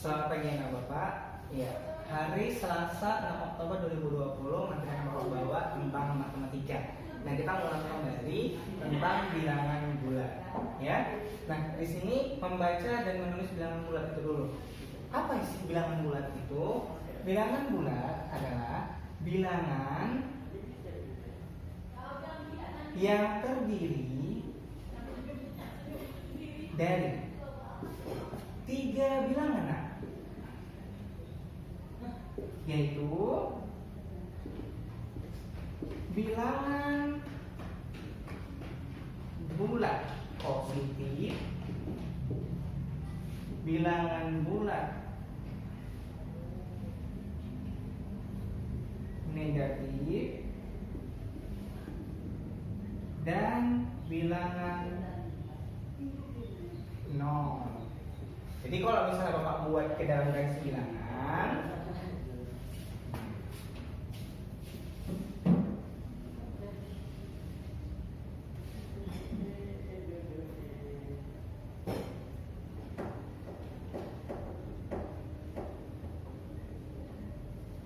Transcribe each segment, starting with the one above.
Selamat pagi anak Bapak. Ya, hari Selasa 6 Oktober 2020 materi yang Bapak bawa tentang matematika. Nah, kita mulai kembali tentang bilangan bulat, ya. Nah, di sini membaca dan menulis bilangan bulat itu dulu. Apa isi bilangan bulat itu? Bilangan bulat adalah bilangan yang terdiri dari 3 bilangan, yaitu bilangan bulat positif, bilangan bulat negatif, dan bilangan nol. Jadi kalau misalnya Bapak buat ke dalam garis bilangan,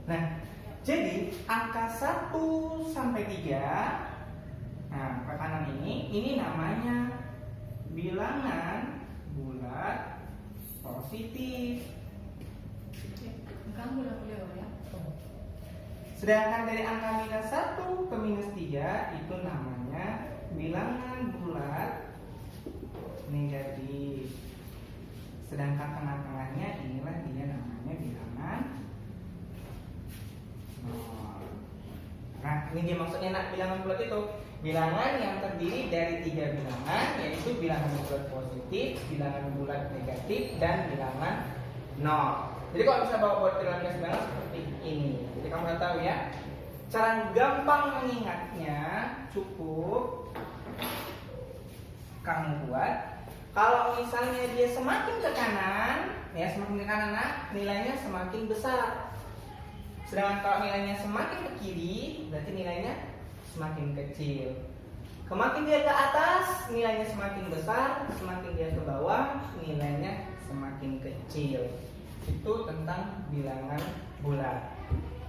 nah, jadi angka 1 sampai 3, nah, ke kanan ini namanya bilangan bulat positif. Sedangkan dari angka minus 1 ke minus 3 itu namanya bilangan bulat negatif. Sedangkan tengah-tengahnya inilah dia namanya bilangan nol. Nah, ini dia maksudnya nak bilangan bulat itu. Bilangan yang terdiri dari 3 bilangan, yaitu bilangan bulat positif, bilangan bulat negatif, dan bilangan nol. Jadi kalau bisa bawa buat dalam garis bilangan seperti ini. Jadi kamu udah tahu ya. Cara gampang mengingatnya cukup kamu buat. Kalau misalnya dia semakin ke kanan, ya semakin ke kanan, nah, nilainya semakin besar. Sedangkan kalau nilainya semakin ke kiri, berarti nilainya semakin kecil. Semakin dia ke atas, nilainya semakin besar. Semakin dia ke bawah, nilainya semakin kecil. Itu tentang bilangan bulat.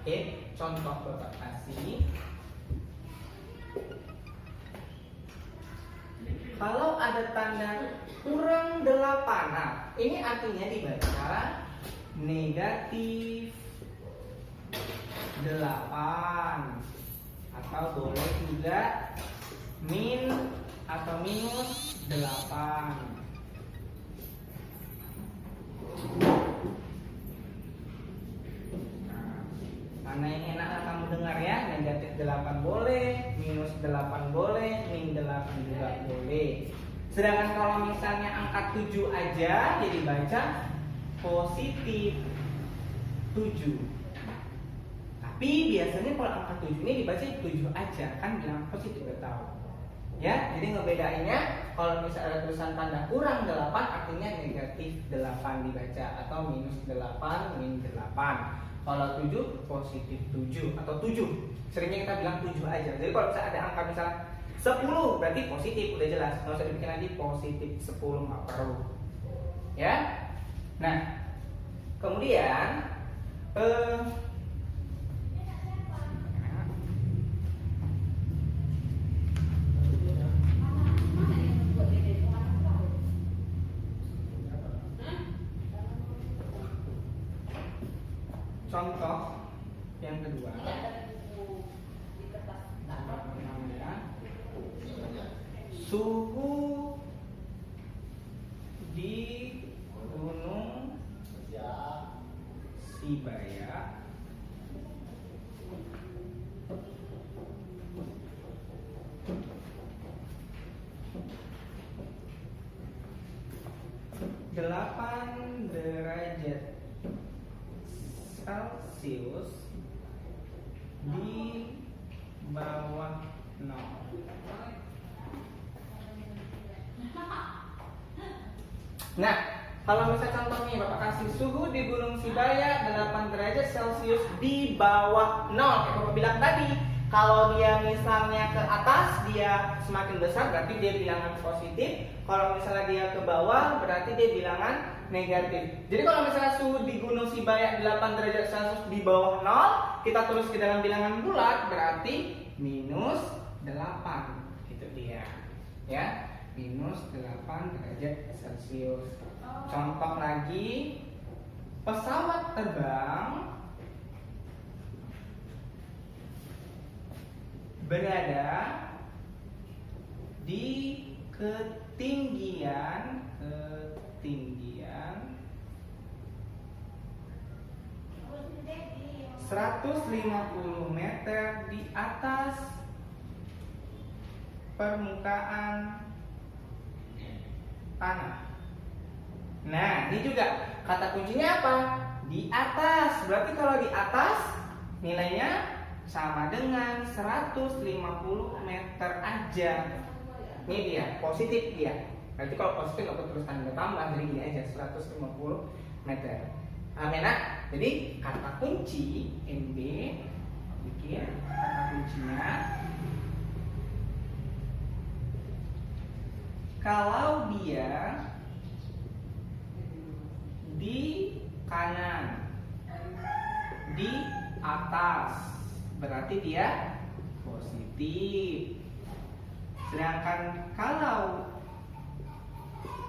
Oke, contoh Bapak kasih. Kalau ada tanda kurang 8, nah ini artinya dibaca negatif 8, atau boleh juga min atau minus 8. Mana yang enak kamu dengar ya? Negatif 8 boleh, minus 8 boleh, min 8 juga boleh. Sedangkan kalau misalnya angka 7 aja, jadi baca positif 7. Tapi biasanya kalau angka 7 ini dibaca 7 aja, kan bilang positif, udah tahu. Ya, jadi ngebedainnya kalau misalnya ada tulisan tanda kurang 8 artinya negatif 8 dibaca, atau minus 8, min 8. Kalau 7 positif 7 atau 7. Seringnya kita bilang 7 aja. Jadi kalau misalnya ada angka misalnya 10 berarti positif, udah jelas. Nggak usah dibikin lagi positif 10, nggak perlu. Ya. Nah, kemudian contoh yang kedua, suhu di Gunung Sibaya delapan derajat Celcius di bawah 0. Nah, kalau misalnya contohnya Bapak kasih suhu di Gunung Sibaya 8 derajat Celcius di bawah 0, kayak Bapak bilang tadi, Kalau dia misalnya ke atas, dia semakin besar, berarti dia bilangan positif. Kalau misalnya dia ke bawah, berarti dia bilangan negatif. Jadi kalau misalnya suhu di Gunung Sibayak 8 derajat Celcius di bawah 0, kita terus ke dalam bilangan bulat, berarti minus 8. Itu dia. Ya, minus 8 derajat Celcius. Contoh lagi, pesawat terbang berada di ketinggian 150 meter di atas permukaan tanah. Nah, ini juga kata kuncinya apa? Di atas. Berarti kalau di atas nilainya sama dengan 150 meter aja. Ini dia, positif dia. Berarti kalau positif nggak terus tanda tambah, jadi gini aja 150 meter. Paham ya nak? Jadi kata kunci NB, bikin kata kuncinya. Kalau dia di kanan, di atas, berarti dia positif. Sedangkan kalau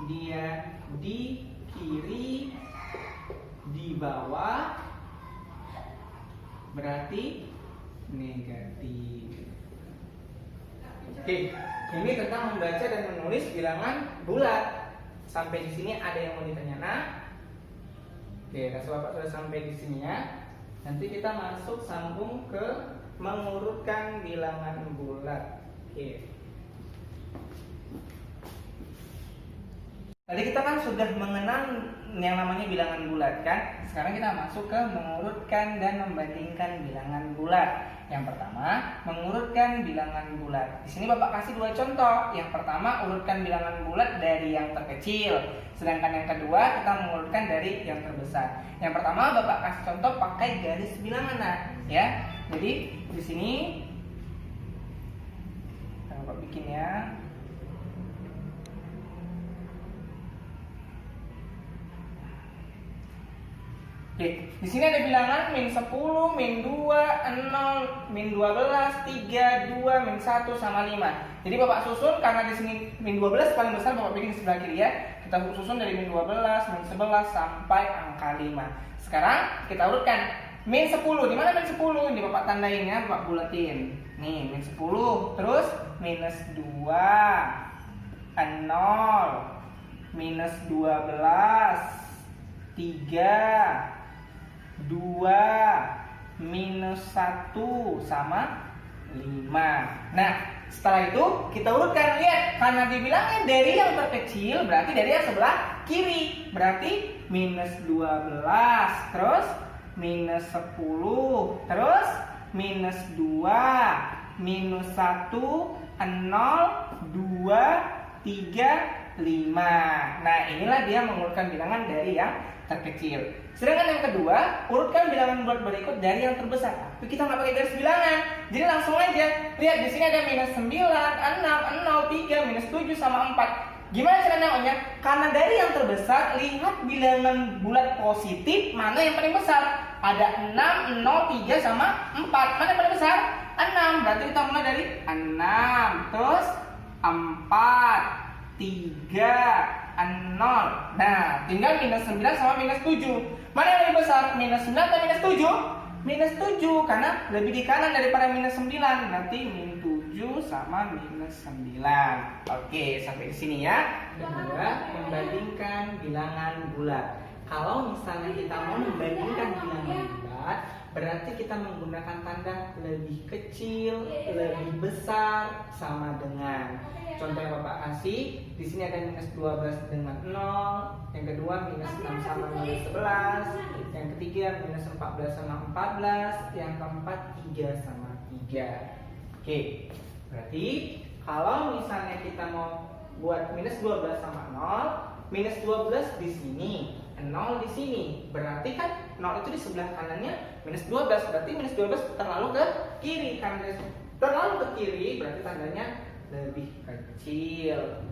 dia di kiri, di bawah, berarti negatif. Oke, ini tentang membaca dan menulis bilangan bulat. Sampai di sini ada yang mau ditanya, nah? Oke, rasa Bapak sudah sampai di sini ya. Nanti kita masuk sambung ke mengurutkan bilangan bulat. Oke. Tadi kita kan sudah mengenal yang namanya bilangan bulat kan. Sekarang kita masuk ke mengurutkan dan membandingkan bilangan bulat. Yang pertama, mengurutkan bilangan bulat. Di sini Bapak kasih dua contoh. Yang pertama, urutkan bilangan bulat dari yang terkecil. Sedangkan yang kedua, kita mengurutkan dari yang terbesar. Yang pertama, Bapak kasih contoh pakai garis bilangan, ya. Jadi di sini Bapak bikin ya. Oke, di sini ada bilangan min 10, min 2, 0, min 12, 3, 2, min 1 sama 5. Jadi Bapak susun karena di sini min 12 paling besar, Bapak bikin di sebelah kiri ya. Kita susun dari min 12, min 11 sampai angka 5. Sekarang kita urutkan min 10. Di mana min 10? Ini Bapak tandain ya, Bapak bulatin. Nih, min 10. Terus minus 2, 0, minus 12, 3, 2, minus 1 sama 5. Nah, setelah itu kita urutkan. Lihat, karena dibilangnya dari yang terkecil, berarti dari yang sebelah kiri. Berarti minus 12, terus minus 10, terus minus 2, minus 1, 0, 2, 3, 5. Nah, inilah dia mengurutkan bilangan dari yang terkecil. Sedangkan yang kedua, urutkan bilangan bulat berikut dari yang terbesar. Tapi kita nggak pakai garis bilangan, jadi langsung aja. Lihat di sini ada minus 9, 6, 0, 3, minus 7 sama 4. Gimana cara nengoknya? Karena dari yang terbesar, lihat bilangan bulat positif mana yang paling besar. Ada 6, 0, 3 sama 4. Mana yang paling besar? 6. Berarti kita mulai dari 6, terus 4, 3, 0. Nah, tinggal minus 9 sama minus 7. Mana yang lebih besar? Minus 9 atau minus 7? Minus 7, karena lebih di kanan daripada minus 9. Nanti min 7 sama minus 9. Oke, sampai di sini ya. Kedua, membandingkan bilangan bulat. Kalau misalnya kita mau membandingkan bilangan bulat, berarti kita menggunakan tanda lebih kecil, lebih besar, sama dengan. Contoh yang Bapak kasih, di sini ada minus 12 dengan 0, yang kedua minus 6 sama minus 11, yang ketiga minus 14 sama 14, yang keempat 3 sama 3. Oke, berarti kalau misalnya kita mau buat minus 12 sama 0, minus 12 di sini, 0 di sini, berarti kan 0 itu di sebelah kanannya minus 12 berarti minus 12 terlalu ke kiri. Karena terlalu ke kiri berarti tandanya lebih kecil.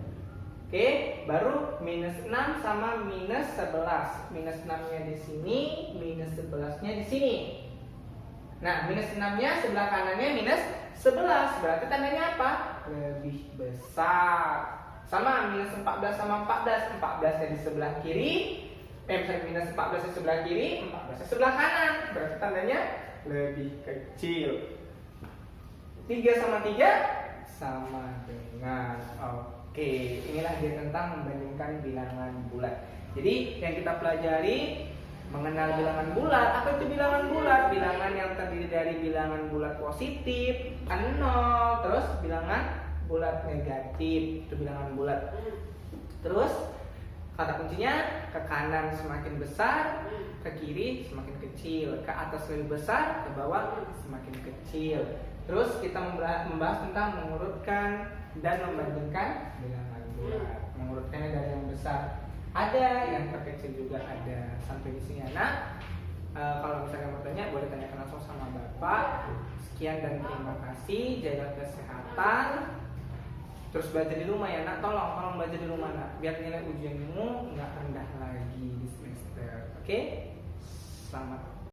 Oke, baru minus 6 sama minus 11. Minus 6-nya di sini, minus 11-nya di sini. Nah, minus 6-nya sebelah kanannya minus 11. Berarti tandanya apa? Lebih besar. Sama minus 14 sama 14. 14-nya di sebelah kiri. Minus 14 di sebelah kiri, 14 di sebelah kanan. Berarti tandanya lebih kecil. 3 sama 3 sama dengan Oke, inilah dia tentang membandingkan bilangan bulat. Jadi yang kita pelajari mengenal bilangan bulat. Apa itu bilangan bulat? Bilangan yang terdiri dari bilangan bulat positif, 0, terus bilangan bulat negatif, itu bilangan bulat. Terus kata kuncinya ke kanan semakin besar, ke kiri semakin kecil, ke atas lebih besar, ke bawah semakin kecil. Terus kita membahas tentang mengurutkan dan membandingkan bilangan bulat. Mengurutkannya dari yang besar ada, yang terkecil juga ada. Sampai di sini anak. Kalau misalnya mau tanya boleh tanyakan langsung sama Bapak. Sekian dan terima kasih. Jaga kesehatan. Terus baca di rumah ya nak. Tolong baca di rumah nak. Biar nilai ujianmu nggak rendah lagi di semester. Oke? Selamat